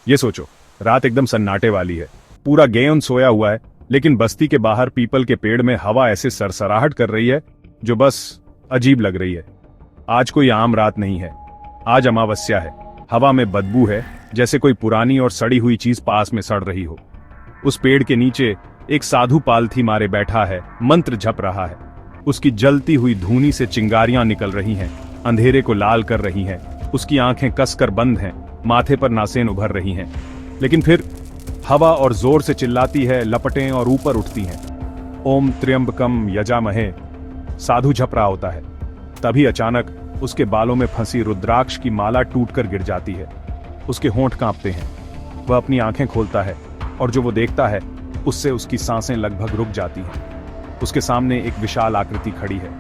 ये सोचो, रात एकदम सन्नाटे वाली है, पूरा गेयोन सोया हुआ है, लेकिन बस्ती के बाहर पीपल के पेड़ में हवा ऐसे सरसराहट कर रही है जो बस अजीब लग रही है। आज कोई आम रात नहीं है, आज अमावस्या है। हवा में बदबू है, जैसे कोई पुरानी और सड़ी हुई चीज पास में सड़ रही हो। उस पेड़ के नीचे एक साधु पालथी मारे बैठा है, मंत्र जप रहा है। उसकी जलती हुई धूनी से चिंगारियां निकल रही हैं, अंधेरे को लाल कर रही हैं। उसकी आंखें कसकर बंद हैं, माथे पर नासें उभर रही हैं। लेकिन फिर हवा और जोर से चिल्लाती है, लपटें और ऊपर उठती हैं। ओम त्र्यंबकम यजामहे साधु जप रहा होता है। तभी अचानक उसके बालों में फंसी रुद्राक्ष की माला टूटकर गिर जाती है। उसके होंठ कांपते हैं। वह अपनी आंखें खोलता है और जो वो देखता है उससे उसकी सांसें लगभग रुक जाती हैं। उसके सामने एक विशाल आकृति खड़ी है।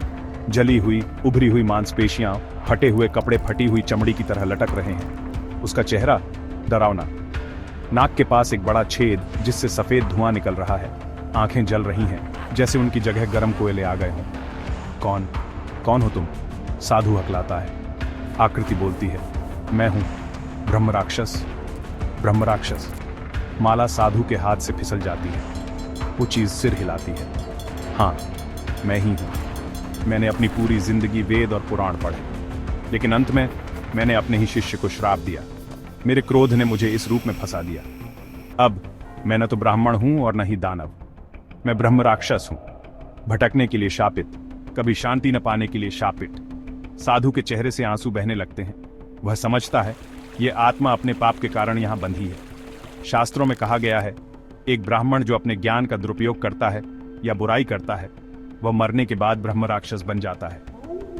जली हुई उभरी हुई मांसपेशियां फटे हुए कपड़े फटी हुई चमड़ी की तरह लटक रहे हैं। उसका चेहरा डरावना, नाक के पास एक बड़ा छेद जिससे सफेद धुआं निकल रहा है। आंखें जल रही हैं, जैसे उनकी जगह गर्म कोयले आ गए हों। कौन कौन हो तुम? साधु हकलाता है। आकृति बोलती है, मैं हूं ब्रह्म राक्षस। ब्रह्म राक्षस। माला साधु के हाथ से फिसल जाती है। वो चीज सिर हिलाती है। हाँ, मैं ही हूं। मैंने अपनी पूरी जिंदगी वेद और पुराण पढ़े, लेकिन अंत में मैंने अपने ही शिष्य को श्राप दिया। मेरे क्रोध ने मुझे इस रूप में फंसा दिया। अब मैं न तो ब्राह्मण हूं और न ही दानव। मैं ब्रह्म राक्षस हूं, भटकने के लिए शापित, कभी शांति न पाने के लिए शापित। साधु के चेहरे से आंसू बहने लगते हैं। वह समझता है ये आत्मा अपने पाप के कारण यहां बंधी है। शास्त्रों में कहा गया है, एक ब्राह्मण जो अपने ज्ञान का दुरुपयोग करता है या बुराई करता है, वह मरने के बाद ब्रह्म राक्षस बन जाता है।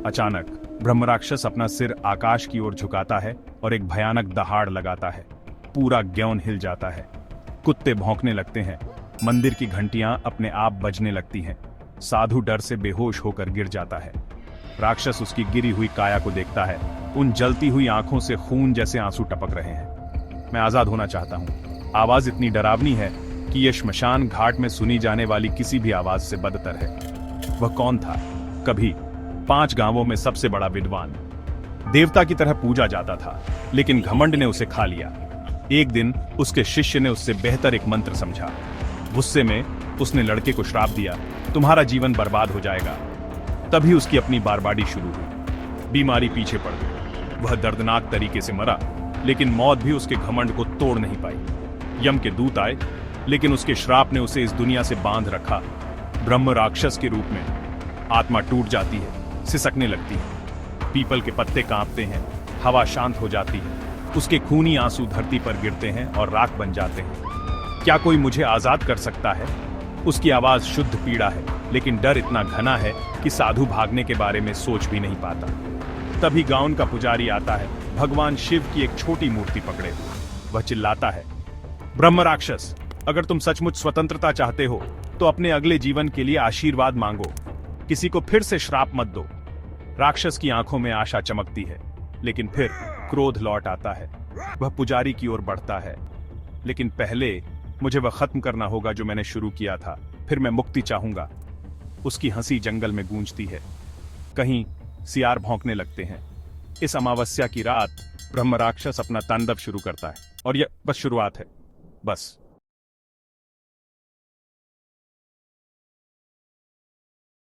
अचानक ब्रह्म राक्षस अपना सिर आकाश की ओर झुकाता है और एक भयानक दहाड़ लगाता है। पूरा ग्योन हिल जाता है। कुत्ते भौंकने लगते हैं। मंदिर की घंटियां अपने आप बजने लगती हैं। साधु डर से बेहोश होकर गिर जाता है। राक्षस उसकी गिरी हुई काया को देखता है। उन जलती हुई आंखों से खून जैसे आंसू टपक रहे हैं। मैं आजाद होना चाहता हूं। आवाज इतनी डरावनी है कि यह श्मशान घाट में सुनी जाने वाली किसी भी आवाज से बदतर है। वह कौन था? कभी 5 गांवों में सबसे बड़ा विद्वान, देवता की तरह पूजा जाता था, लेकिन घमंड ने उसे खा लिया। एक दिन उसके शिष्य ने उससे बेहतर एक मंत्र समझा। गुस्से में उसने लड़के को श्राप दिया, तुम्हारा जीवन बर्बाद हो जाएगा। तभी उसकी अपनी बर्बादी शुरू हुई। बीमारी पीछे पड़ गई। वह दर्दनाक तरीके से मरा, लेकिन मौत भी उसके घमंड को तोड़ नहीं पाई। यम के दूत आए, लेकिन उसके श्राप ने उसे इस दुनिया से बांध रखा। ब्रह्म राक्षस के रूप में आत्मा टूट जाती है, सिसकने लगती है। पीपल के पत्ते कांपते हैं, हवा शांत हो जाती है। उसके खूनी आंसू धरती पर गिरते हैं और राख बन जाते हैं। क्या कोई मुझे आजाद कर सकता है? उसकी आवाज शुद्ध पीड़ा है, लेकिन डर इतना घना है कि साधु भागने के बारे में सोच भी नहीं पाता। तभी गांव का पुजारी आता है, भगवान शिव की एक छोटी मूर्ति पकड़े हुए। वह चिल्लाता है, ब्रह्म राक्षस, अगर तुम सचमुच स्वतंत्रता चाहते हो तो अपने अगले जीवन के लिए आशीर्वाद मांगो। किसी को फिर से श्राप मत दो। राक्षस की आंखों में आशा चमकती है, लेकिन फिर क्रोध लौट आता है। वह पुजारी की ओर बढ़ता है, लेकिन पहले मुझे वह खत्म करना होगा जो मैंने शुरू किया था। फिर मैं मुक्ति चाहूंगा। उसकी हंसी जंगल में गूंजती है। कहीं सियार भौंकने लगते हैं। इस अमावस्या की रात ब्रह्म राक्षस अपना तांडव शुरू करता है, और यह बस शुरुआत है। बस